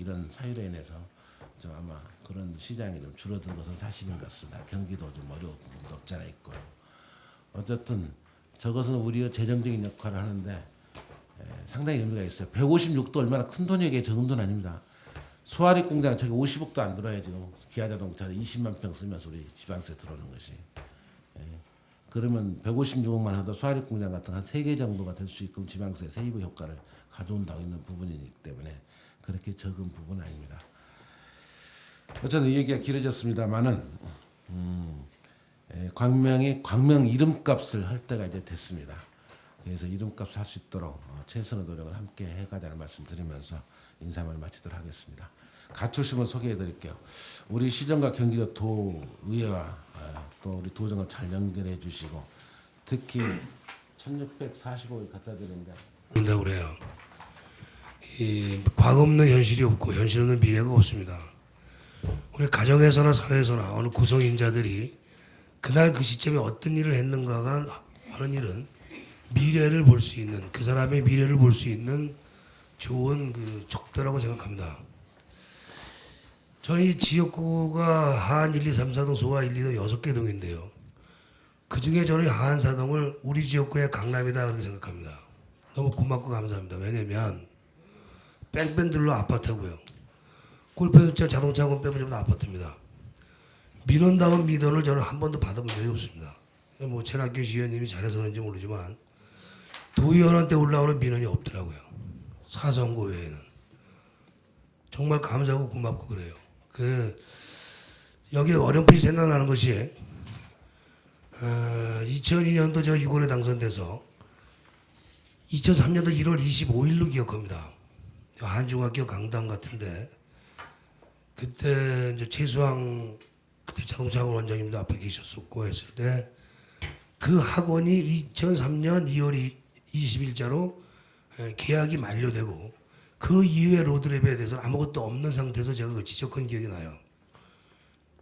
이런 사유로 인해서 좀 아마 그런 시장이 좀 줄어든 것은 사실인 것 같습니다. 경기도 좀 어려운 부분도 없지 않아 있고요. 어쨌든 저것은 우리가 재정적인 역할을 하는데 상당히 의미가 있어요. 156도 얼마나 큰 돈이에요. 적은 돈 아닙니다. 수아리 공장 저기 50억도 안 들어요. 지금 기아자동차는 20만 평 쓰면서 우리 지방세 들어오는 것이. 그러면 156억만 하도 수아리 공장 같은 한 3개 정도가 될 수 있고 지방세 세이브 효과를 가져온다고 있는 부분이기 때문에 그렇게 적은 부분은 아닙니다. 어쨌든 이 얘기가 길어졌습니다만은 광명 이름값을 할 때가 이제 됐습니다. 그래서 이름값 할 수 있도록 최선의 노력을 함께 해가자는 말씀드리면서 인사말 마치도록 하겠습니다. 가출심을 소개해드릴게요. 우리 시정과 경기도 도의회와 또 우리 도정을 잘 연결해 주시고 특히 1645일 갖다 드리는데 그런다고 그래요. 이 과거 없는 현실이 없고 현실 없는 미래가 없습니다. 우리 가정에서나 사회에서나 어느 구성인자들이 그날 그 시점에 어떤 일을 했는가가 하는 일은 미래를 볼 수 있는 그 사람의 미래를 볼 수 있는 좋은 그 척도라고 생각합니다. 저는 이 지역구가 하안 1, 2, 3, 4동, 소화 1, 2동 6개 동인데요. 그 중에 저는 하안 4동을 우리 지역구의 강남이다 그렇게 생각합니다. 너무 고맙고 감사합니다. 왜냐면 뺑뺑들로 아파트고요. 골프장 자동차학원 빼면 전부 다 아파트입니다. 민원다운 민원을 저는 한 번도 받아본 적이 없습니다. 뭐 최낙규 시의원님이 잘해서 그런지 모르지만 도의원한테 올라오는 민원이 없더라고요. 사선고 외에는. 정말 감사하고 고맙고 그래요. 여기 어렴풋이 생각나는 것이 2002년도 제가 6월에 당선돼서 2003년도 1월 25일로 기억합니다. 한중학교 강당 같은데 그때 이제 최수왕 그때 자동차학원 원장님도 앞에 계셨었고 했을 때 그 학원이 2003년 2월 20일자로 계약이 만료되고 그 이후에 로드랩에 대해서는 아무것도 없는 상태에서 제가 그걸 지적한 기억이 나요.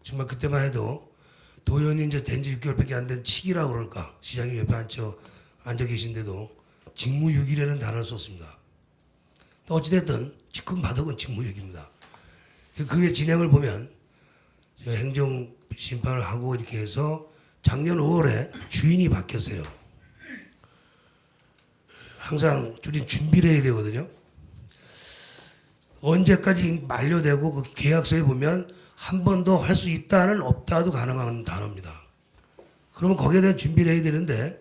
정말 그때만 해도 도의원이 이제 된 지 6개월밖에 안 된 치기라고 그럴까 시장님 옆에 앉아 계신데도 직무유기라는 단어를 썼습니다. 어찌됐든 직권바닥은 직무유기입니다. 그게 진행을 보면 제가 행정심판을 하고 이렇게 해서 작년 5월에 주인이 바뀌었어요. 항상 우리 준비를 해야 되거든요. 언제까지 만료되고 그 계약서에 보면 한 번 더 할 수 있다는 없다도 가능한 단어입니다. 그러면 거기에 대한 준비를 해야 되는데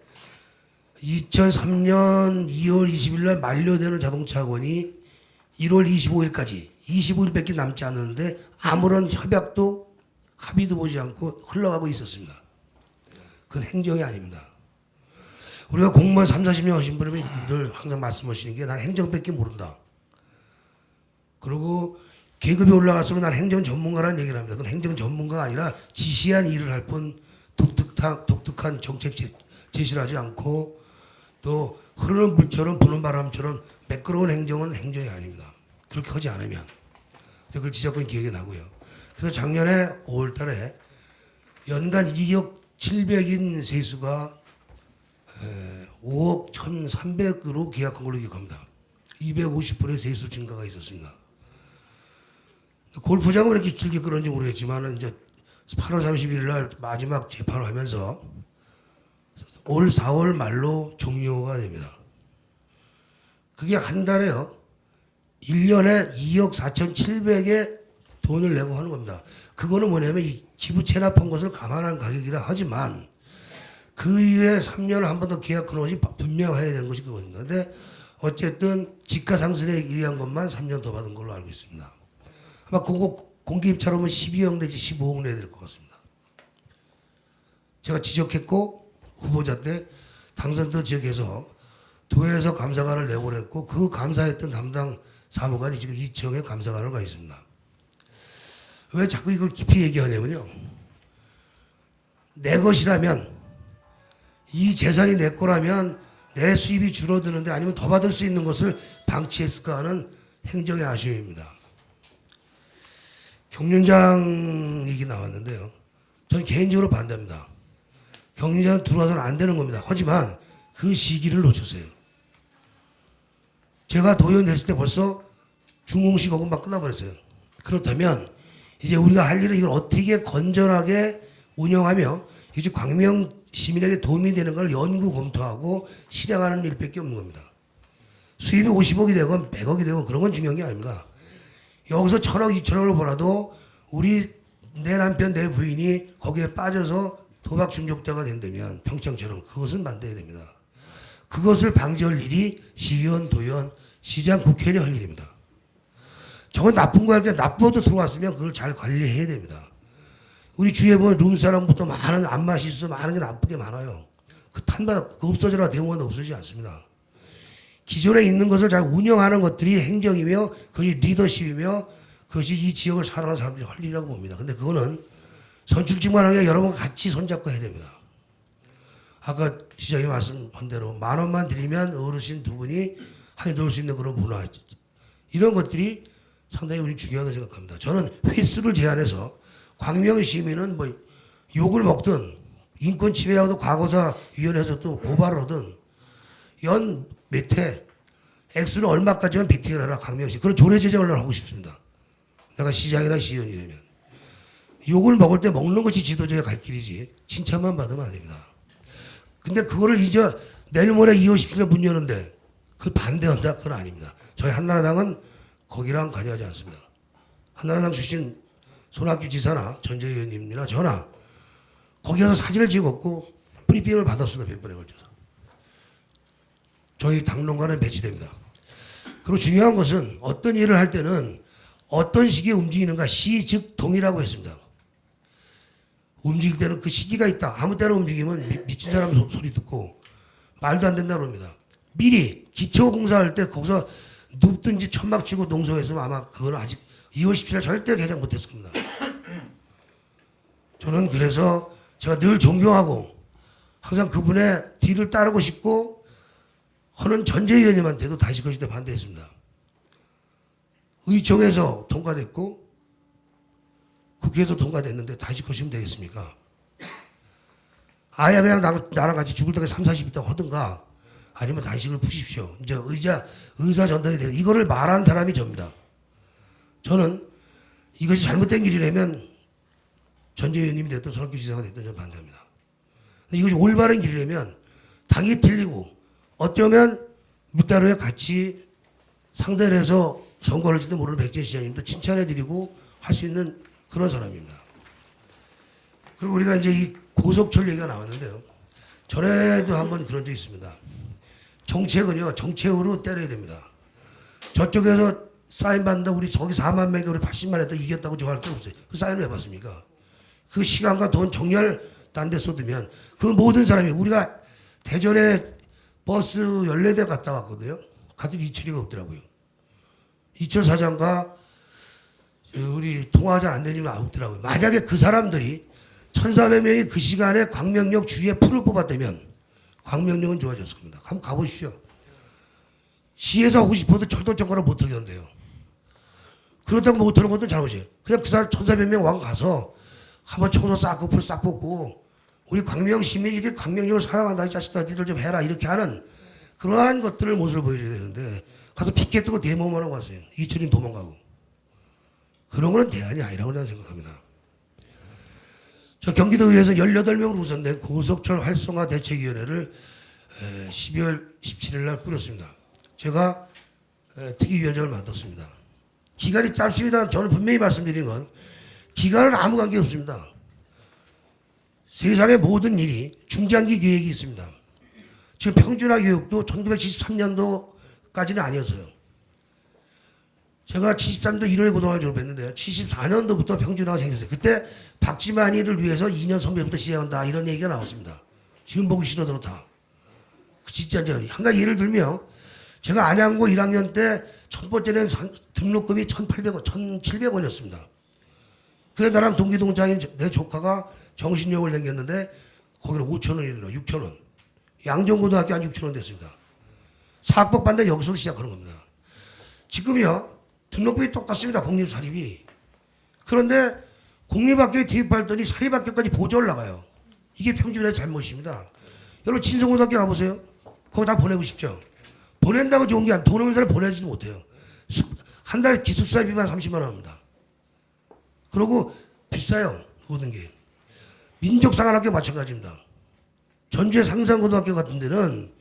2003년 2월 20일 날 만료되는 자동차학원이 1월 25일까지 25일밖에 남지 않았는데 아무런 협약도 합의도 보지 않고 흘러가고 있었습니다. 그건 행정이 아닙니다. 우리가 공무원 3, 40년 하신 분들이 늘 항상 말씀하시는 게 난 행정밖에 모른다. 그리고 계급이 올라갈수록 난 행정 전문가라는 얘기를 합니다. 그건 행정 전문가가 아니라 지시한 일을 할 뿐 독특한 정책 제시를 하지 않고 또 흐르는 물처럼 부는 바람처럼 매끄러운 행정은 행정이 아닙니다. 그렇게 하지 않으면. 그래서 그걸 지적한 기억이 나고요. 그래서 작년에 5월 달에 연간 2억 700인 세수가 5억 1,300으로 계약한 걸로 기억합니다. 250%의 세수 증가가 있었습니다. 골프장은 왜 이렇게 길게 끌었는지 모르겠지만 이제 8월 31일 날 마지막 재판을 하면서 올 4월 말로 종료가 됩니다. 그게 한 달에요. 1년에 2억 4,700의 돈을 내고 하는 겁니다. 그거는 뭐냐면 이 기부 체납한 것을 감안한 가격이라 하지만 그 이후에 3년을 한 번 더 계약하는 것이 분명해야 되는 것이 그거입니다. 근데 어쨌든 지가상승에 의한 것만 3년 더 받은 걸로 알고 있습니다. 아마 공개 입찰하면 12억 내지 15억 내야 될 것 같습니다. 제가 지적했고 후보자 때 당선된 지역에서 도에서 감사관을 내보냈고 그 감사했던 담당 사무관이 지금 이청에 감사관을 가 있습니다. 왜 자꾸 이걸 깊이 얘기하냐면요. 내 것이라면 이 재산이 내 거라면 내 수입이 줄어드는데 아니면 더 받을 수 있는 것을 방치했을까 하는 행정의 아쉬움입니다. 경륜장 얘기 나왔는데요. 저는 개인적으로 반대합니다. 경륜장 들어와서는 안 되는 겁니다. 하지만 그 시기를 놓쳤어요. 제가 도의원 됐을 때 벌써 중공식하고만 끝나버렸어요. 그렇다면 이제 우리가 할 일은 이걸 어떻게 건전하게 운영하며 이제 광명 시민에게 도움이 되는 걸 연구 검토하고 실행하는 일밖에 없는 겁니다. 수입이 50억이 되건 100억이 되건 그런 건 중요한 게 아닙니다. 여기서 1000억, 2000억을 벌어도 우리 내 남편, 내 부인이 거기에 빠져서 도박 중독자가 된다면 평창처럼 그것은 반대해야 됩니다. 그것을 방지할 일이 시의원, 도의원, 시장, 국회의원이 할 일입니다. 저건 나쁜 거 할 때 나쁘도 들어왔으면 그걸 잘 관리해야 됩니다. 우리 주위에 보면 룸사람부터 많은 안 맛있어 많은 게 나쁜 게 많아요. 그 탄바 그 없어져라 대공원도 없어지지 않습니다. 기존에 있는 것을 잘 운영하는 것들이 행정이며 그것이 리더십이며 그것이 이 지역을 살아가는 사람들이 할 일이라고 봅니다. 근데 그거는 선출직만 하는 게 여러분 같이 손잡고 해야 됩니다. 아까 시장님 말씀한 대로 10,000원만 드리면 어르신 두 분이 한해 놀 수 있는 그런 문화 이런 것들이 상당히 우리 중요하다고 생각합니다. 저는 횟수를 제한해서 광명 시민은 뭐 욕을 먹든 인권 침해하고도 과거사위원회에서 또 고발을 하든 연 몇 회 액수는 얼마까지만 베팅을 하라 광명시 그런 조례 제정을 하고 싶습니다. 내가 시장이나 시의원이라면 욕을 먹을 때 먹는 것이 지도자의 갈 길이지 칭찬만 받으면 안 됩니다. 근데 그거를 이제 내일 모레 2월 17일 문 여는데 그 반대한다? 그건 아닙니다. 저희 한나라당은 거기랑 관여하지 않습니다. 한나라당 출신 손학규 지사나 전재 의원님이나 저나 거기 가서 사진을 찍었고 브리핑을 받았습니다. 100번에 걸쳐서. 저희 당론과는 배치됩니다. 그리고 중요한 것은 어떤 일을 할 때는 어떤 시기에 움직이는가 시, 즉, 동이라고 했습니다. 움직일 때는 그 시기가 있다. 아무 때나 움직이면 미친 사람 소리 듣고 말도 안 된다고 합니다. 미리 기초공사할 때 거기서 눕든지 천막 치고 농성했으면 아마 그건 아직 2월 17일 절대 개장 못했을 겁니다. 저는 그래서 제가 늘 존경하고 항상 그분의 뒤를 따르고 싶고 하는 전재 의원님한테도 다시 거시대 반대했습니다. 의총에서 통과됐고 국회에서 통과됐는데 다시 거시면 되겠습니까? 아예 그냥 나랑 같이 죽을 때까지 3, 40일 동안 하든가 아니면 단식을 푸십시오. 이제 의사 전달이 되는 이거를 말한 사람이 접니다. 저는 이것이 잘못된 길이라면 전재 의원님이 됐든 손학규 지사가 됐든 저는 반대합니다. 이것이 올바른 길이라면 당이 틀리고 어쩌면 묵다루에 같이 상대를 해서 선거를 할지도 모르는 백제 시장님도 칭찬해드리고 할 수 있는 그런 사람입니다. 그리고 우리가 이제 이 고속철 얘기가 나왔는데요. 전에도 한번 그런 적이 있습니다. 정책은요, 정책으로 때려야 됩니다. 저쪽에서 사인 받는다, 우리 저기 4만 명이 우리 80만 했다 이겼다고 저할 게 없어요. 그 사인을 왜 받습니까? 그 시간과 돈 정렬 딴 데 쏟으면 그 모든 사람이 우리가 대전에 버스 14대 갔다 왔거든요. 갔더니 이철이가 없더라고요. 이철 사장과 우리 통화 잘 안 되니까 없더라고요. 만약에 그 사람들이 1,400명이 그 시간에 광명역 주위에 풀을 뽑았다면 광명역은 좋아졌을 겁니다. 한번 가보십시오. 시에서 하고 싶어도 철도 정거를 못하게 한대요. 그렇다고 못하는 것도 잘못이에요. 그냥 그 사람 1,400명 왕 가서 한번 청소 싹고 풀 싹 뽑고 우리 광명 시민이 이렇게 광명역을 사랑한다 이 자식들 니들 좀 해라 이렇게 하는 그러한 것들을 모습을 보여줘야 되는데 가서 피켓 들고 데모만 하고 왔어요. 이철인 도망가고. 그런 거는 대안이 아니라고 저는 생각합니다. 저 경기도의회에서 18명으로 우선된 고속철 활성화 대책위원회를 12월 17일 날 꾸렸습니다. 제가 특위위원장을 맡았습니다. 기간이 짧습니다. 저는 분명히 말씀드린 건 기간은 아무 관계 없습니다. 세상의 모든 일이 중장기 계획이 있습니다. 지금 평준화 교육도 1973년도까지는 아니었어요. 제가 73년도 1월에 고등학교 졸업했는데요. 74년도부터 평준화가 생겼어요. 그때 박지만이를 위해서 2년 선배부터 시작한다 이런 얘기가 나왔습니다. 지금 보기 싫어도 다. 진짜 이제 한 가지 예를 들면 제가 안양고 1학년 때 첫 번째는 등록금이 1,800원, 1,700원이었습니다. 그래 나랑 동기동창인 내 조카가 정신력을 남겼는데 거기는 5,000원이더라, 6,000원. 양정고등학교 한 6,000원 됐습니다. 사학법 반대 여기서 시작하는 겁니다. 지금요 등록금이 똑같습니다. 공립사립이. 그런데 공립학교에 투입할 니 사립학교까지 보조 올라가요. 이게 평준화의 잘못입니다. 여러분 진성고등학교 가보세요. 거기 다 보내고 싶죠. 보낸다고 좋은 게 아니라 돈 없는 사람 보내지도 못해요. 한 달에 기숙사비만 30만 원 합니다. 그리고 비싸요. 모든 게. 민족상한학교 마찬가지입니다. 전주의 상산고등학교 같은 데는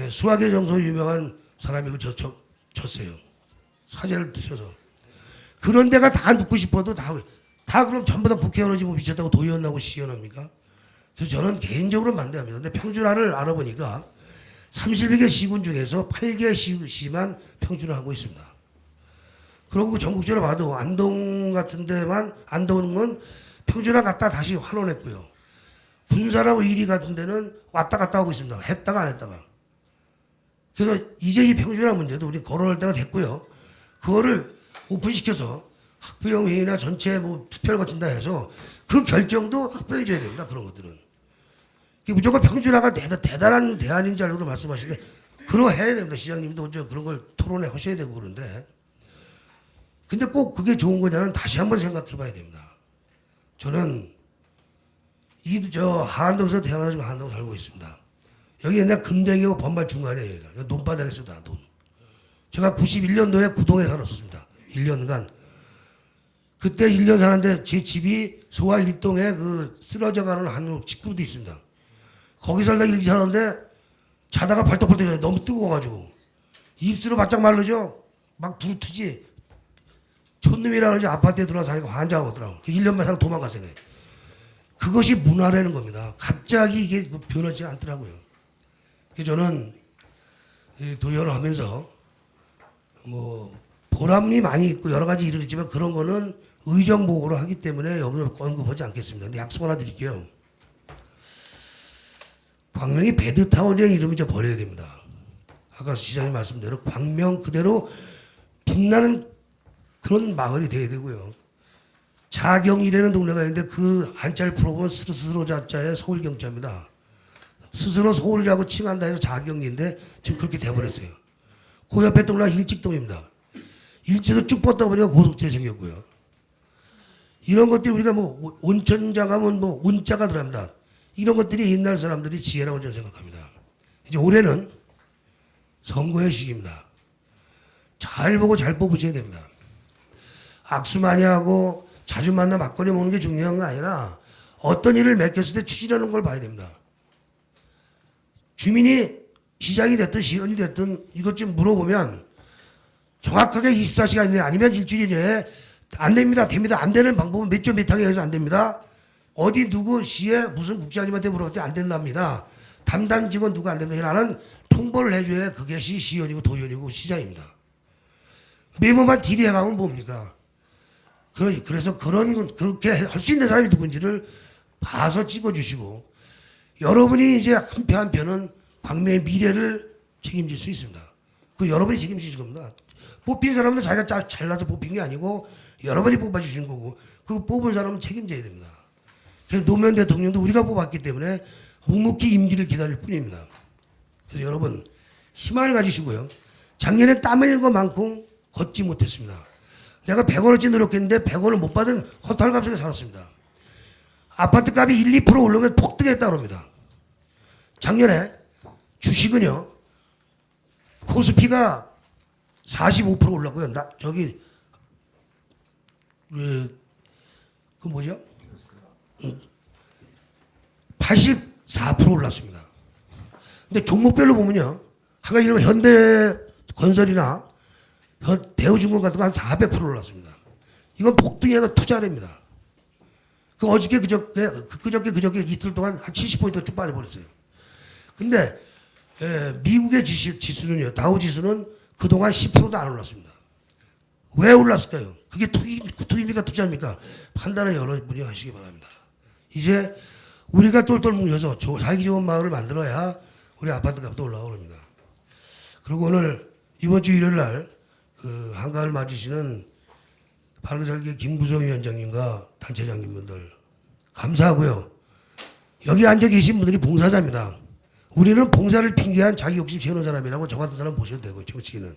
수학의 정서 유명한 사람이 졌어요. 사제를 드셔서. 그런 데가 다 눕고 싶어도 다 그럼 전부 다 국회의원이지 뭐 미쳤다고 도의원 나고 시의원합니까? 그래서 저는 개인적으로 반대합니다. 근데 평준화를 알아보니까 31개 시군 중에서 8개 시만 평준화 하고 있습니다. 그리고 그 전국적으로 봐도 안동 같은 데만, 안동은 평준화 갔다 다시 환원했고요. 분사라고 이리 같은 데는 왔다 갔다 하고 있습니다. 했다가 안 했다가. 그래서 이제 이 평준화 문제도 우리 거론할 때가 됐고요. 그거를 오픈시켜서 학부형 회의나 전체 뭐 투표를 거친다 해서 그 결정도 학부형이 줘야 됩니다. 그런 것들은. 무조건 평준화가 대단한 대안인 줄 알고도 말씀하시는데 그러 해야 됩니다. 시장님도 먼저 그런 걸 토론회 하셔야 되고 그런데 근데 꼭 그게 좋은 거냐는 다시 한번 생각해 봐야 됩니다. 저는 하안동에서 태어나가지고 하안동 살고 있습니다. 여기 옛날 금댕이고 번발 중간이에요. 논바닥에서다 논. 제가 91년도에 구동에 살았었습니다. 1년간. 그때 1년 사는데 제 집이 소화 1동에 그 쓰러져가는 한 직구도 있습니다. 거기 살다 일기 사는데 자다가 발떡발떡 너무 뜨거워가지고 입술로 바짝 마르죠. 막 불 트지. 촌놈이라 그러지 아파트에 들어와서 하니까 환장하더라고. 1년만 살고 도망갔어요. 그것이 문화라는 겁니다. 갑자기 이게 변하지 않더라고요. 그래서 저는 도의원을 하면서 뭐 보람이 많이 있고 여러 가지 일을 있지만 그런 거는 의정복으로 하기 때문에 여기서 언급하지 않겠습니다. 근데 약속 하나 드릴게요. 광명이 배드타운이라는 이름을 이제 버려야 됩니다. 아까 시장님 말씀대로 광명 그대로 빛나는 그런 마을이 돼야 되고요. 자경이라는 동네가 있는데 그 한자를 풀어보면 스스로 자자의 서울경자입니다. 스스로 서울이라고 칭한다 해서 자경인데 지금 그렇게 돼버렸어요. 그 옆에 동네가 일직동입니다. 일지도 쭉 뻗다 보니까 고속도로 생겼고요. 이런 것들이 우리가 뭐 온천장 가면 뭐 온자가 들어갑니다. 이런 것들이 옛날 사람들이 지혜라고 저는 생각합니다. 이제 올해는 선거의 시기입니다. 잘 보고 잘 뽑으셔야 됩니다. 악수 많이 하고 자주 만나 막걸리 먹는 게 중요한 거 아니라 어떤 일을 맡겼을 때 추진하는 걸 봐야 됩니다. 주민이 시장이 됐든 시의원이 됐든 이것 좀 물어보면 정확하게 24시간 이내 아니면 일주일 이내에 안 됩니다. 됩니다. 안 되는 방법은 몇 점 몇 항에 해서 안 됩니다. 어디 누구 시에 무슨 국장님한테 물어볼 때 안 된답니다. 담당 직원 누구 안 됩니다. 라는 통보를 해줘야 그게 시의원이고 도의원이고 시장입니다. 메모만 딜해가면 뭡니까? 그래서 그렇게 할 수 있는 사람이 누군지를 봐서 찍어주시고 여러분이 이제 한 표 한 표는 광명의 미래를 책임질 수 있습니다. 그 여러분이 책임지실 겁니다. 뽑힌 사람은 자기가 잘나서 뽑힌 게 아니고 여러분이 뽑아주신 거고 그 뽑은 사람은 책임져야 됩니다. 그래서 노무현 대통령도 우리가 뽑았기 때문에 묵묵히 임기를 기다릴 뿐입니다. 그래서 여러분 희망을 가지시고요. 작년에 땀 흘린 것만큼 걷지 못했습니다. 내가 100원어치 노력했는데 100원을 못 받은 허탈감 속에 살았습니다. 아파트 값이 1, 2% 오르면 폭등했다고 합니다. 작년에 주식은요. 코스피가 45% 올랐고요. 그 뭐죠? 84% 올랐습니다. 근데 종목별로 보면요. 한가 이러면 현대건설이나 대우중공 같은 거 한 400% 올랐습니다. 이건 폭등이 아니라 투자랍니다. 그 어저께 그저께 이틀 동안 한 70포인트 쭉 빠져버렸어요. 근데 미국의 지수는요. 다우 지수는 그동안 10%도 안 올랐습니다. 왜 올랐을까요? 그게 투기입니까 투자입니까? 판단을 여러분이 하시기 바랍니다. 이제 우리가 똘똘 뭉쳐서 살기 좋은 마을을 만들어야 우리 아파트 값도 올라가고 그럽니다. 그리고 오늘 이번 주 일요일 날 그 한가을 맞으시는 바르게살기 김구정 위원장님과 단체장님분들 감사하고요. 여기 앉아 계신 분들이 봉사자입니다. 우리는 봉사를 핑계한 자기 욕심 채우는 사람이라고 저 같은 사람 보셔도 되고 정치인은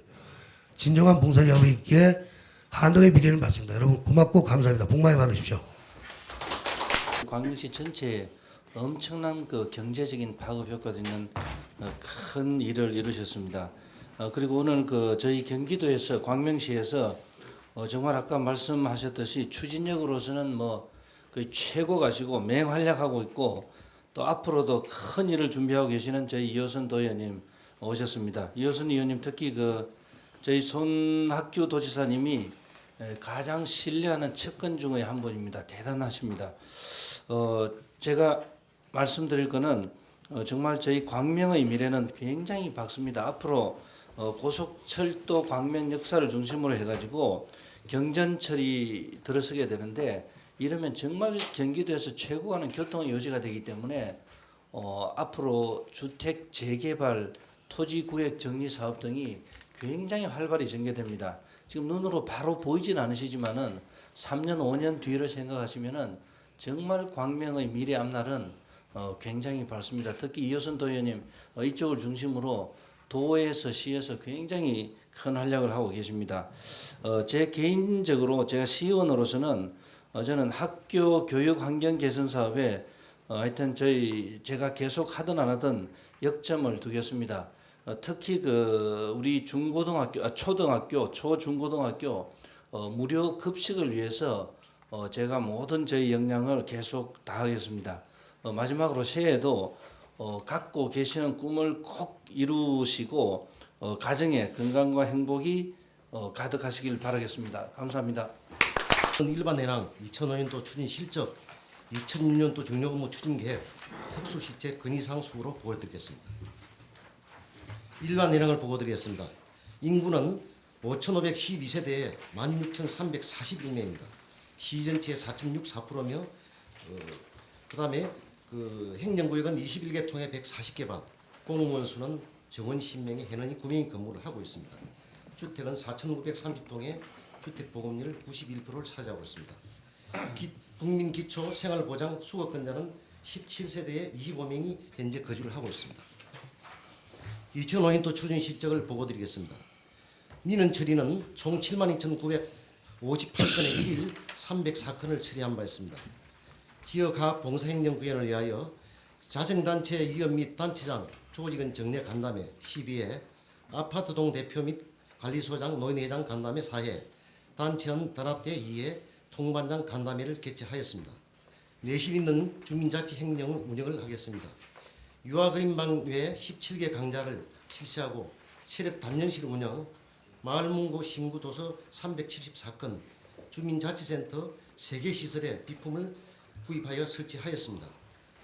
진정한 봉사자로 있기에 한동의 미래를 받습니다. 여러분 고맙고 감사합니다. 복 많이 받으십시오. 광명시 전체에 엄청난 그 경제적인 파급 효과도 있는 큰 일을 이루셨습니다. 그리고 오늘 그 저희 경기도에서 광명시에서 정말 아까 말씀하셨듯이 추진력으로서는 뭐 거의 최고가시고 맹활약하고 있고 또 앞으로도 큰 일을 준비하고 계시는 저희 이호선 도의원님 오셨습니다. 이호선 의원님 특히 그 저희 손학규 도지사님이 가장 신뢰하는 측근 중의 한 분입니다. 대단하십니다. 제가 말씀드릴 거는 정말 저희 광명의 미래는 굉장히 밝습니다. 앞으로 고속철도 광명 역사를 중심으로 해가지고 경전철이 들어서게 되는데 이러면 정말 경기도에서 최고하는 교통 요지가 되기 때문에 앞으로 주택 재개발, 토지 구획 정리 사업 등이 굉장히 활발히 전개됩니다. 지금 눈으로 바로 보이진 않으시지만은 3년, 5년 뒤를 생각하시면은 정말 광명의 미래 앞날은 굉장히 밝습니다. 특히 이호선 도의원님 이쪽을 중심으로 도에서 시에서 굉장히 큰 활약을 하고 계십니다. 제 개인적으로 제가 시의원으로서는 저는 학교 교육 환경 개선 사업에 하여튼 제가 계속 하든 안 하든 역점을 두겠습니다. 특히 그 우리 중고등학교, 초등학교, 초중고등학교 무료 급식을 위해서 제가 모든 저희 역량을 계속 다하겠습니다. 마지막으로 새해에도 갖고 계시는 꿈을 꼭 이루시고 가정의 건강과 행복이 가득하시길 바라겠습니다. 감사합니다. 일반 해랑 2005년도 추진 실적, 2006년도 중요근무 추진 계획, 특수시책 건의사항수로 보고드리겠습니다. 일반 해랑을 보고드리겠습니다. 인구는 5,512세대에 16,341명입니다. 시 전체의 4.64%며 그다음에 그 행정구역은 21개 통해 140개 반, 공무원 수는 정원 10명에 현원이 9명이 근무를 하고 있습니다. 주택은 4,930동에 주택 보급률 91%를 차지하고 있습니다. 국민기초생활보장 수급권자는 17세대에 25명이 현재 거주를 하고 있습니다. 2005년도 추진 실적을 보고드리겠습니다. 니는 처리는 총 72,958건의 1일 304건을 처리한 바 있습니다. 지역화 봉사행정구현을 위하여 자생단체 위원 및 단체장 조직원 정례 간담회 12회, 아파트동 대표 및 관리소장 노인회장 간담회 4회, 단체원 단합대 2회, 통반장 간담회를 개최하였습니다. 내실 있는 주민자치 행정 운영을 하겠습니다. 유아그림방 외 17개 강좌를 실시하고 체력 단련실 운영, 마을문고 신구도서 374건, 주민자치센터 3개 시설에 비품을 구입하여 설치하였습니다.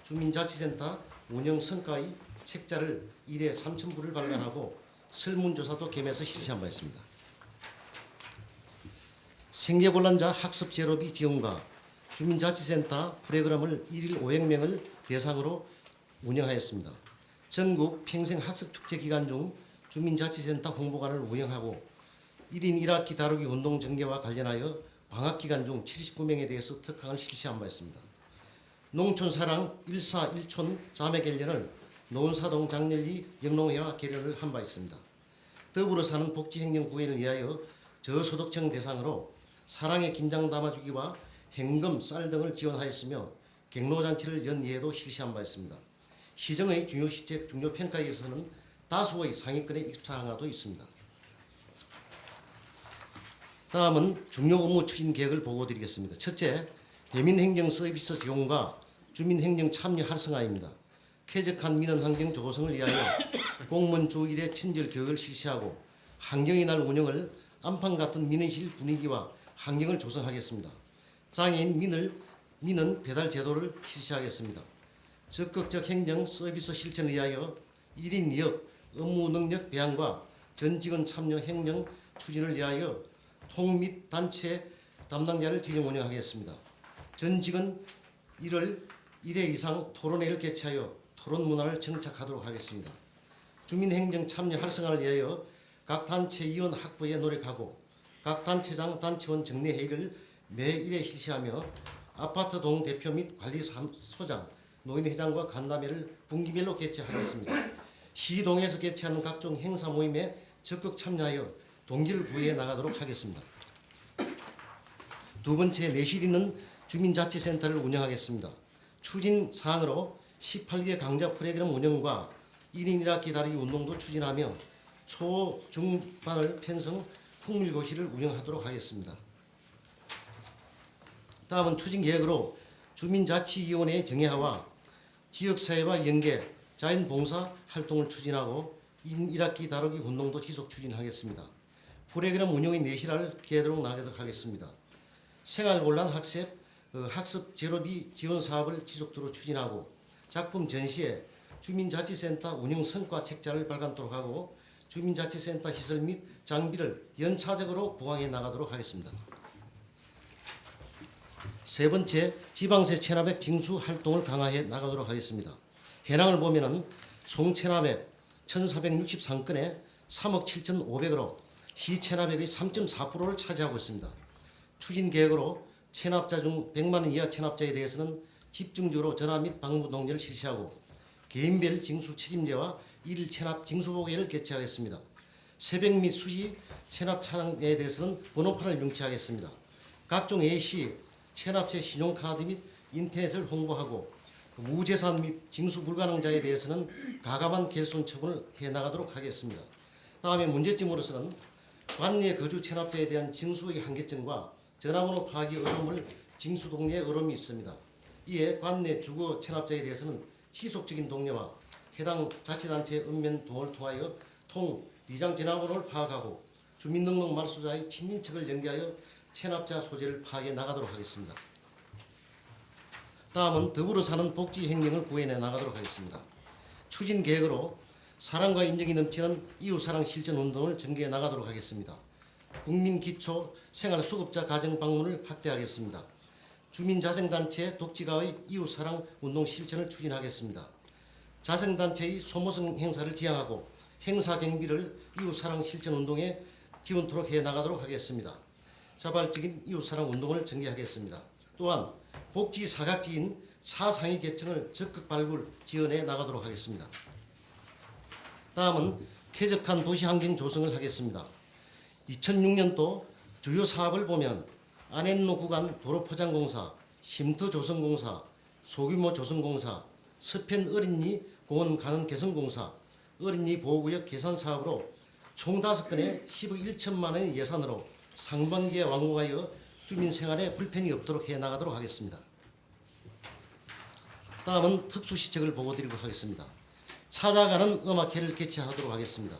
주민자치센터 운영 성과의 책자를 1회 3,000부를 발간하고 설문조사도 겸해서 실시한 바 있습니다. 생계곤란자 학습 제로비 지원과 주민자치센터 프로그램을 1일 500명을 대상으로 운영하였습니다. 전국 평생학습축제 기간 중 주민자치센터 홍보관을 운영하고 1인 1학기 다루기 운동 전개와 관련하여 방학기간 중 79명에 대해서 특강을 실시한 바 있습니다. 농촌사랑 1사 1촌 자매 결련을 노원사동 장렬리 영농회와 결연을 한 바 있습니다. 더불어 사는 복지행정구현을 위하여 저소득층 대상으로 사랑의 김장 담아주기와 현금, 쌀 등을 지원하였으며 경로잔치를 연이에도 실시한 바 있습니다. 시정의 중요시책 중요평가에서는 다수의 상위권의 입사항도 있습니다. 다음은 중요업무 추진 계획을 보고드리겠습니다. 첫째, 대민행정 서비스 제공과 주민행정 참여 활성화입니다. 쾌적한 민원환경 조성을 위하여 공무원 주 1회 친절 교육을 실시하고 환경의 날 운영을 안방 같은 민원실 분위기와 환경을 조성하겠습니다. 장애인 민원 배달 제도를 실시하겠습니다. 적극적 행정 서비스 실천을 위하여 1인 2역 업무 능력 배양과 전 직원 참여 행정 추진을 위하여 통 및 단체 담당자를 지정 운영하겠습니다. 전 직원 1회 이상 토론회를 개최하여 토론 문화를 정착하도록 하겠습니다. 주민행정 참여 활성화를 위하여 각 단체 위원 확보에 노력하고 각 단체장 단체원 정례 회의를 매 1회 실시하며 아파트 동 대표 및 관리소장 노인회장과 간담회를 분기별로 개최하겠습니다. 시동에서 개최하는 각종 행사 모임에 적극 참여하여 동기를 부여해 나가도록 하겠습니다. 두 번째, 내실 있는 주민자치센터를 운영하겠습니다. 추진 사항으로 18개 강좌 프로그램 운영과 1인 1학기 다루기 운동도 추진하며 초, 중반을 편성 풍밀고시를 운영하도록 하겠습니다. 다음은 추진계획으로 주민자치위원회 정예화와 지역사회와 연계, 자연봉사 활동을 추진하고 1학기 다루기 운동도 지속 추진하겠습니다. 프로그램 운영의 내실화를 기하도록 나가도록 하겠습니다. 생활곤란 학습 제로비 지원 사업을 지속적으로 추진하고 작품 전시에 주민자치센터 운영 성과 책자를 발간토록 하고 주민자치센터 시설 및 장비를 연차적으로 부강해 나가도록 하겠습니다. 세 번째, 지방세 체납액 징수 활동을 강화해 나가도록 하겠습니다. 현황을 보면은 총 체납액 1,463건에 3억 7,500으로 시 체납액의 3.4%를 차지하고 있습니다. 추진 계획으로 체납자 중 100만 원 이하 체납자에 대해서는 집중적으로 전화 및 방문 동의를 실시하고 개인별 징수 책임제와 일일 체납 징수보고회를 개최하겠습니다. 새벽 및 수시 체납 차량에 대해서는 번호판을 명시하겠습니다. 각종 A시 체납세 신용카드 및 인터넷을 홍보하고 무재산 및 징수 불가능자에 대해서는 가감한 결손 처분을 해나가도록 하겠습니다. 다음에 문제점으로서는 관내 거주 체납자에 대한 징수의 한계점과 전화번호 파악이 어려움을 징수 동료의 어려움이 있습니다. 이에 관내 주거 체납자에 대해서는 지속적인 동료와 해당 자치단체 읍면 동을 통하여 디장 전화번호를 파악하고 주민등록 말소자의 친인척을 연계하여 체납자 소재를 파악해 나가도록 하겠습니다. 다음은 더불어 사는 복지 행정을 구현해 나가도록 하겠습니다. 추진 계획으로 사랑과 인정이 넘치는 이웃사랑 실천 운동을 전개해 나가도록 하겠습니다. 국민 기초 생활 수급자 가정 방문을 확대하겠습니다. 주민자생단체 독지가의 이웃사랑 운동 실천을 추진하겠습니다. 자생단체의 소모성 행사를 지향하고 행사 경비를 이웃사랑 실천 운동에 지원토록 해 나가도록 하겠습니다. 자발적인 이웃사랑 운동을 전개하겠습니다. 또한 복지 사각지인 사상위 계층을 적극 발굴 지원해 나가도록 하겠습니다. 다음은 쾌적한 도시환경 조성을 하겠습니다. 2006년도 주요 사업을 보면 안앤로 구간 도로포장공사, 쉼터 조성공사, 소규모 조성공사, 서편 어린이 공원 가는 개선공사, 어린이 보호구역 개선 사업으로 총 5건의 10억 1천만 원의 예산으로 상반기에 완공하여 주민 생활에 불편이 없도록 해나가도록 하겠습니다. 다음은 특수시책을 보고드리고 하겠습니다. 찾아가는 음악회를 개최하도록 하겠습니다.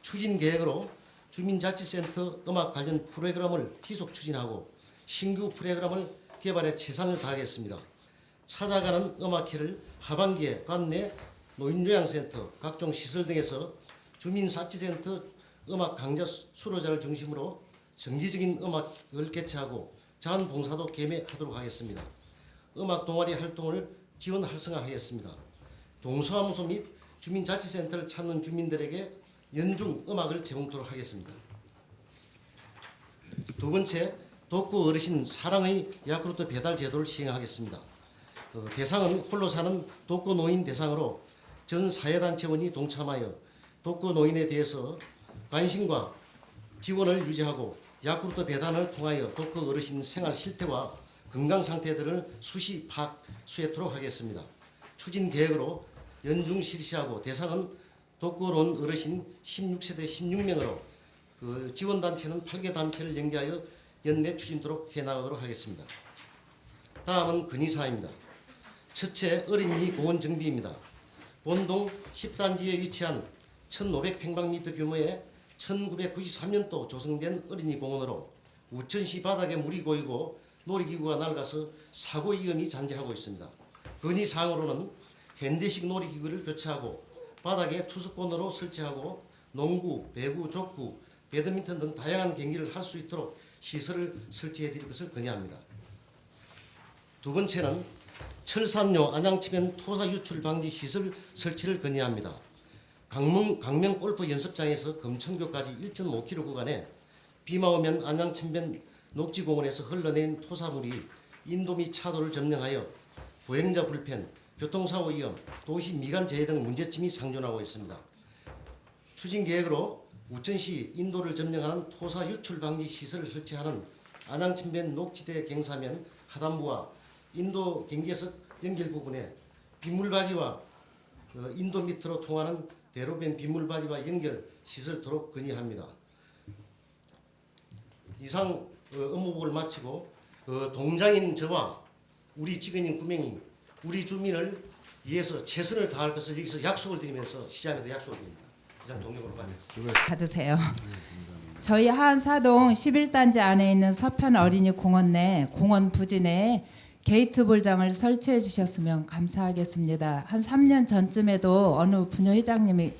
추진 계획으로 주민자치센터 음악 관련 프로그램을 지속 추진하고 신규 프로그램을 개발해 최선을 다하겠습니다. 찾아가는 음악회를 하반기에 관내 노인요양센터, 각종 시설 등에서 주민자치센터 음악 강좌 수료자를 중심으로 정기적인 음악을 개최하고 자원봉사도 개매하도록 하겠습니다. 음악 동아리 활동을 지원 활성화하겠습니다. 동서아무소 및 주민자치센터를 찾는 주민들에게 연중 음악을 제공토록 하겠습니다. 두 번째, 독거 어르신 사랑의 야쿠르트 배달 제도를 시행하겠습니다. 대상은 홀로 사는 독거 노인 대상으로 전 사회단체원이 동참하여 독거 노인에 대해서 관심과 지원을 유지하고 야쿠르트 배달을 통하여 독거 어르신 생활 실태와 건강 상태들을 수시 파악 수혜토록 하겠습니다. 추진 계획으로 연중 실시하고 대상은 독거노인 어르신 16세대 16명으로 지원단체는 8개 단체를 연계하여 연내 추진토록 해나가도록 하겠습니다. 다음은 건의사항입니다. 첫째, 어린이 공원 정비입니다. 본동 10단지에 위치한 1,500평방미터 규모의 1993년도 조성된 어린이 공원으로 우천시 바닥에 물이 고이고 놀이기구가 낡아서 사고 위험이 잔재하고 있습니다. 건의사항으로는 현대식 놀이기구를 교체하고 바닥에 투석권으로 설치하고 농구, 배구, 족구, 배드민턴 등 다양한 경기를 할 수 있도록 시설을 설치해 드릴 것을 건의합니다. 두 번째는 철산요 안양치면 토사 유출 방지 시설 설치를 건의합니다. 강명 골프 연습장에서 금천교까지 1.5km 구간에 비가 오면 안양천변 녹지공원에서 흘러내린 토사물이 인도 및 차도를 점령하여 보행자 불편, 교통사고 위험, 도시 미관 재해 등 문제점이 상존하고 있습니다. 추진 계획으로 우천시 인도를 점령하는 토사 유출 방지 시설을 설치하는 안양천변 녹지대 경사면 하단부와 인도 경계석 연결 부분에 빗물바지와 인도 밑으로 통하는 대로변 빗물바지와 연결 시설토록 건의합니다. 이상 업무보고를 마치고 동장인 저와 우리 직원인 9명이 우리 주민을 위해서 최선을 다할 것을 여기서 약속을 드리면서 시장에도 약속을 드립니다. 이상 동력으로 마치겠습니다. 받으세요. 저희 하안사동 11단지 안에 있는 서편 어린이 공원 내 공원 부지 내에 게이트 볼장을 설치해 주셨으면 감사하겠습니다. 한 3년 전쯤에도 어느 부녀회장님이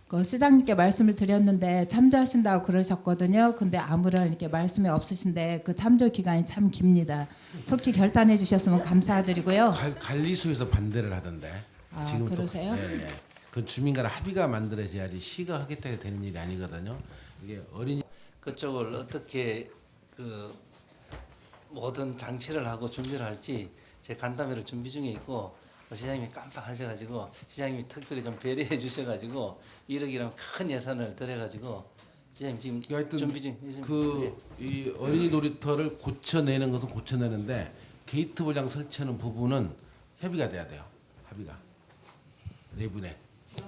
그 시장님께 말씀을 드렸는데 참조하신다고 그러셨거든요. 근데 아무런 이렇게 말씀이 없으신데 그 참조 기간이 참 깁니다. 속히 결단해 주셨으면 감사드리고요. 관리소에서 반대를 하던데. 아, 지금 그러세요? 예, 예. 그 주민 간 합의가 만들어져야지 시가 하겠다고 되는 일이 아니거든요. 이게 어린이 그쪽을 어떻게 그 모든 장치를 하고 준비를 할지 제 간담회를 준비 중에 있고 시장님이 깜빡하셔가지고 시장님이 특별히 좀 배려해 주셔가지고 1억이라면 큰 예산을 들여가지고 시장님 지금 하여튼 준비 중. 이 어린이 놀이터를 고쳐내는 것은 고쳐내는데 게이트 보장 설치하는 부분은 협의가 돼야 돼요. 합의가 내분에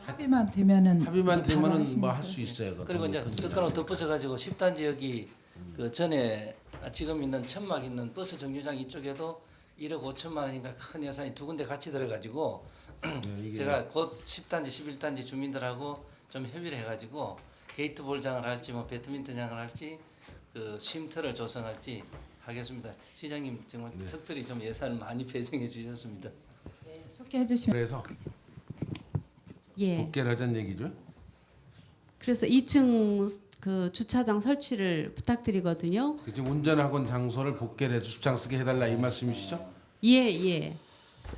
합의만 되면은 합의만 바로 되면은 하시면 뭐 할 수 돼요. 있어요. 그것도 그리고 이제 큰 끝으로 덧붙여가지고 10단지 여기 그 전에 지금 있는 천막 있는 버스 정류장 이쪽에도 1억 5천만 원인가 큰 예산이 두 군데 같이 들어가지고 이게 제가 곧 10단지 11단지 주민들하고 좀 협의를 해가지고 게이트 볼장을 할지 뭐 배드민턴장을 할지 그 쉼터를 조성할지 하겠습니다. 시장님 정말 특별히 좀 예산을 많이 배정해 주셨습니다. 네, 소개해 주시면 그래서 예. 복귀를 하자는 얘기죠. 그래서 2층 그 주차장 설치를 부탁드리거든요. 지금 운전학원 장소를 복귀를 해서 주차장 쓰게 해달라 이 말씀이시죠? 예, 예.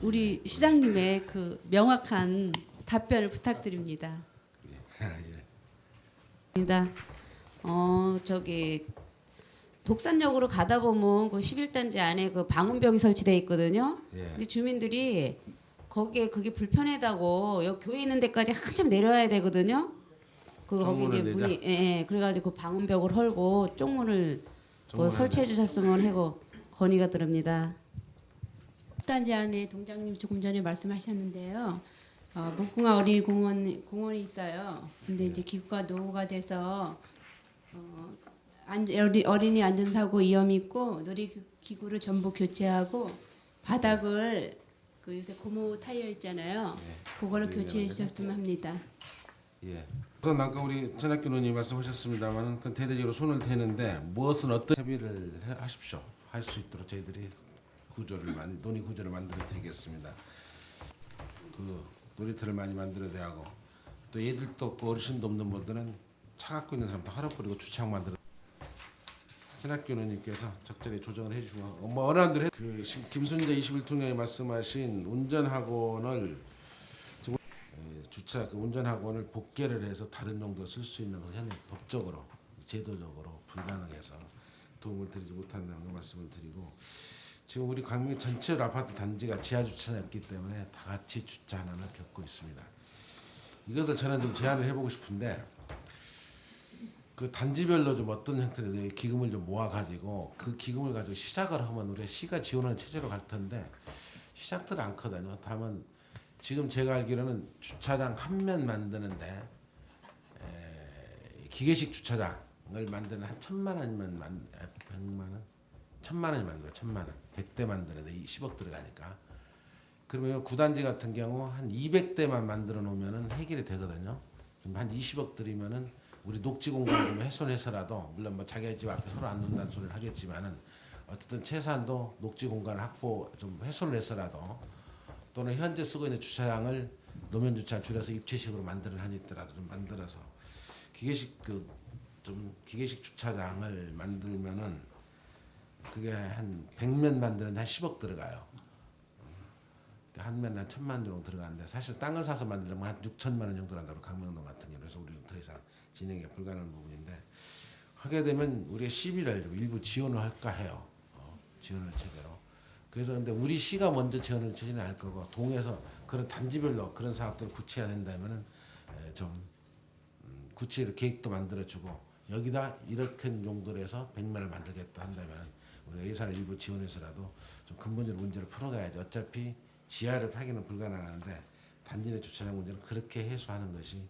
우리 시장님의 그 명확한 답변을 부탁드립니다. 예. 입니다. 저기 독산역으로 가다 보면 그 11단지 안에 그 방음벽이 설치돼 있거든요. 예. 근데 주민들이 거기에 그게 불편하다고 여기 교회 있는 데까지 한참 내려와야 되거든요. 그 거기 이제 정문을 문이 그래가지고 그 방음벽을 헐고 쪽문을 뭐 설치해 주셨으면 하고 건의가 들읍니다. 단지 안에 동장님 조금 전에 말씀하셨는데요. 무궁화 어린이 공원이 있어요. 근데 이제 기구가 노후가 돼서 어린이 안전사고 위험이 있고 놀이기구를 전부 교체하고 바닥을 그 요새 고무 타이어 있잖아요. 그거를 교체해 주셨으면 합니다. 예. 우선 아까 우리 전학교 의원님 말씀하셨습니다만은 그 대대적으로 손을 대는데 무엇은 어떤 협의를 하십시오. 할 수 있도록 저희들이 논의 구조를 만들어 드리겠습니다. 그 놀이터를 많이 만들어야 되고 또 애들도 없고 어르신도 없는 분들은 차 갖고 있는 사람도 하루 버리고 주차장 만들어. 전학교 의원님께서 적절히 조정을 해주시고 뭐 어느 한들 그 김순재 21총장이 말씀하신 운전학원을 주차 그 운전학원을 복개를 해서 다른 용도로 쓸 수 있는 것은 현재 법적으로 제도적으로 불가능해서 도움을 드리지 못한다는 그 말씀을 드리고 지금 우리 광명 전체 아파트 단지가 지하 주차장이었기 때문에 다 같이 주차 난을 겪고 있습니다. 이것을 저는 좀 제안을 해보고 싶은데 그 단지별로 좀 어떤 형태의 기금을 좀 모아가지고 그 기금을 가지고 시작을 하면 우리 시가 지원하는 체제로 갈 텐데 시작들 않거든요. 다만 지금 제가 알기로는 주차장 한 면 만드는데 기계식 주차장을 만드는 한 1,000만 원이면 100만 원, 1,000만 원이 만들어 1,000만 원, 100대 만드는데 10억 들어가니까 그러면 구단지 같은 경우 한 200대만 만들어 놓으면은 해결이 되거든요. 한 20억 들이면은 우리 녹지 공간을 좀 훼손해서라도 물론 뭐 자기 집 앞에 서로 안 놓는다는 소리를 하겠지만은 어쨌든 최소한도 녹지 공간을 확보 좀 훼손을 해서라도 또는 현재 쓰고 있는 주차장을 노면 주차 줄여서 입체식으로 만드는 한이 있더라도 좀 만들어서 기계식 기계식 주차장을 만들면은 그게 한 100면 만드는데 한 10억 들어가요. 한 면에 한 1,000만 원 정도 들어가는데 사실 땅을 사서 만들려면 한 6천만 원 정도 한다고 강명동 같은 경우 그래서 우리는 더 이상 진행이 불가능한 부분인데 하게 되면 우리가 시비를 일부 지원을 할까 해요. 지원을 제대로. 그래서 근데 우리 시가 먼저 지원을 추진을 할 거고 동에서 그런 단지별로 그런 사업들을 구체해야 된다면은 좀 구체로 계획도 만들어주고 여기다 이렇게 용도로 해서 100만을 만들겠다 한다면 우리가 예산을 일부 지원해서라도 좀 근본적으로 문제를 풀어가야지. 어차피 지하를 파기는 불가능한데 단지 내 주차장 문제는 그렇게 해소하는 것이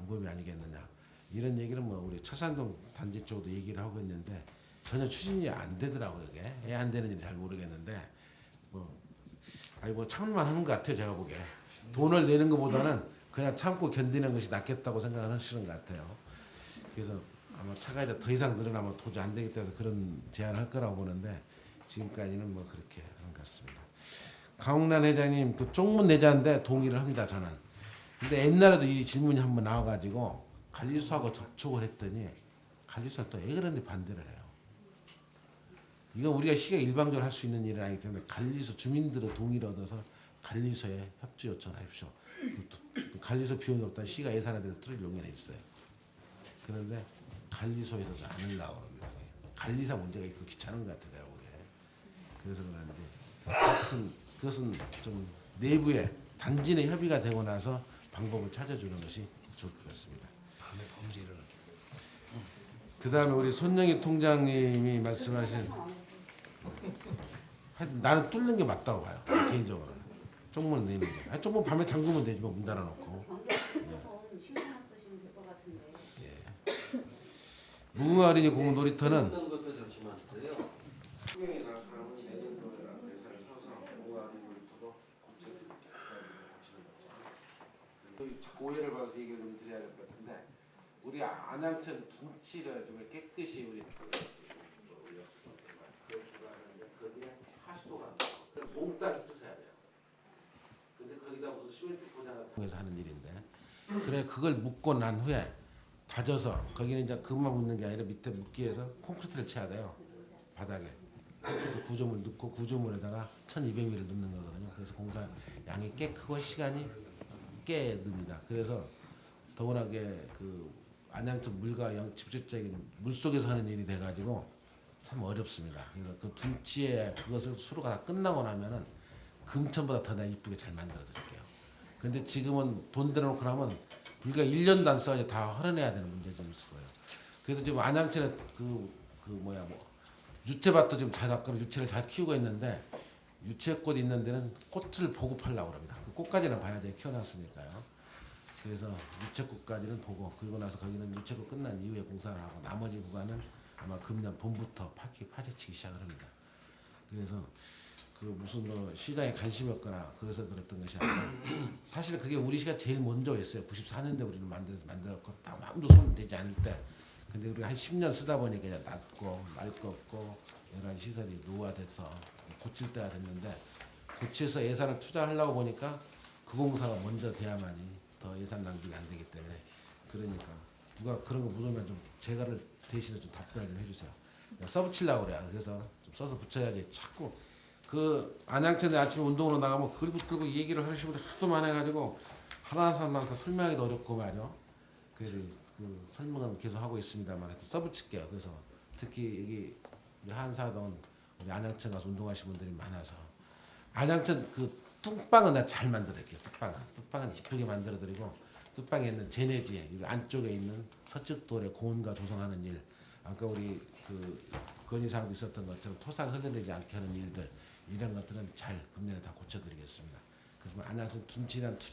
방법이 아니겠느냐 이런 얘기를 뭐 우리 처산동 단지 쪽도 얘기를 하고 있는데 전혀 추진이 안 되더라고요. 이게 왜 안 되는지 잘 모르겠는데 뭐 참을만 하는 것 같아요. 제가 보기에 돈을 내는 것보다는 그냥 참고 견디는 것이 낫겠다고 생각을 하시는 것 같아요. 그래서 아마 차가 이제 더 이상 늘어나면 도저히 안 되겠다 해서 그런 제안을 할 거라고 보는데 지금까지는 뭐 그렇게 하는 것 같습니다. 강홍란 회장님 그 쪽문 내자인데 동의를 합니다. 저는. 근데 옛날에도 이 질문이 한번 나와가지고 관리소하고 접촉을 했더니 관리소가 또 왜 그런데 반대를 해요. 이건 우리가 시가 일방적으로 할 수 있는 일은 아니기 때문에 관리소 주민들의 동의를 얻어서 관리소에 협조 요청하십시오. 그 관리소 비용이 없다 시가 예산에 대해서 뚫을 용의는 있어요. 그런데 관리소에서도 안 하려고 합니다. 관리사 문제가 있고 귀찮은 것 같아요. 그래서 그런지 하여튼 그것은 좀 내부에 단지 내 협의가 되고 나서 방법을 찾아주는 것이 좋을 것 같습니다. 밤에 범죄를 그 다음에 우리 손영희 통장님이 말씀하신 나는 뚫는 게 맞다고 봐요. 개인적으로 쪽문 내는 게. 쪽문 밤에 잠그면 되지 뭐 문 닫아놓고. 무궁화 어린이 공원 놀이터는 것도 잠시만요. 수경이 나가면 내년도에라도 예산을 써서 무궁화 어린이 놀이터도 고쳐드릴게요. 자꾸 오해를 받아서 얘기를 좀 드려야 될 것 같은데 우리 안양천 둔치를 좀 깨끗이 우리 거기에 하수도가 몽땅 부숴야 돼요. 근데 거기다 무슨 시멘트 포장을 통해서 하는 일인데 그래 그걸 묻고 난 후에 다져서 거기는 이제 그만 묻는 게 아니라 밑에 묻기 위해서 콘크리트를 쳐야 돼요. 바닥에 구조물 넣고 구조물에다가 1200ml 넣는 거거든요. 그래서 공사 양이 꽤 크고 시간이 꽤 듭니다. 그래서 더구나 그 안양천 물과 직접적인 물 속에서 하는 일이 돼가지고 참 어렵습니다. 그래서 그 둔치에 그것을 수로가 다 끝나고 나면은 금천보다 더 이쁘게 잘 만들어 드릴게요. 근데 지금은 돈 들여놓고 나면 불과 1년도 안 써가지고 다 헐어내야 되는 문제가 좀 있어요. 그래서 지금 안양천에 유채밭도 지금 잘 갖고 유채를 잘 키우고 있는데 유채꽃 있는 데는 꽃을 보고 팔려고 합니다. 그 꽃까지는 봐야지 키워놨으니까요. 그래서 유채꽃까지는 보고 그리고 나서 거기는 유채꽃 끝난 이후에 공사를 하고 나머지 구간은 아마 금년 봄부터 파헤치기 시작을 합니다. 그래서 그 무슨 뭐 시장에 관심이 없거나 그래서 그랬던 것이 아니라 사실 그게 우리 시가 제일 먼저 했어요. 94년대 우리는 만들었고 아무도 손 대지 않을 때. 근데 우리가 한 10년 쓰다 보니까 이제 낮고 날 거 없고 여러 가지 시설이 노후화돼서 고칠 때가 됐는데 고치해서 예산을 투자하려고 보니까 그 공사가 먼저 돼야만이 더 예산 낭비가 안 되기 때문에 그러니까 누가 그런 거 물으면 좀 제가를 대신에 좀 답변을 좀 해주세요. 써붙이려고 그래요. 그래서 좀 써서 붙여야지 자꾸 그 안양천에 아침에 운동으로 나가면 그걸 붙들고 얘기를 하시는 분들이 하도 많아가지고 하나하나 사람한테 설명하기도 어렵고 말이요. 그래서 그 설명은 계속 하고 있습니다만 하여튼 써붙일게요. 그래서 특히 여기 우리 한사동 우리 안양천 가서 운동하시는 분들이 많아서 안양천 그 뚝방은 내가 잘 만들어드릴게요. 뚝방은 이쁘게 만들어드리고 뚝방에 있는 제네지 안쪽에 있는 서측돌에 고온과 조성하는 일 아까 우리 그 건의사항도 있었던 것처럼 토사가 흘러내지 않게 하는 일들 이런 것들은 잘 금년에 다 고쳐드리겠습니다. 그래서 안양천 둔치란 투자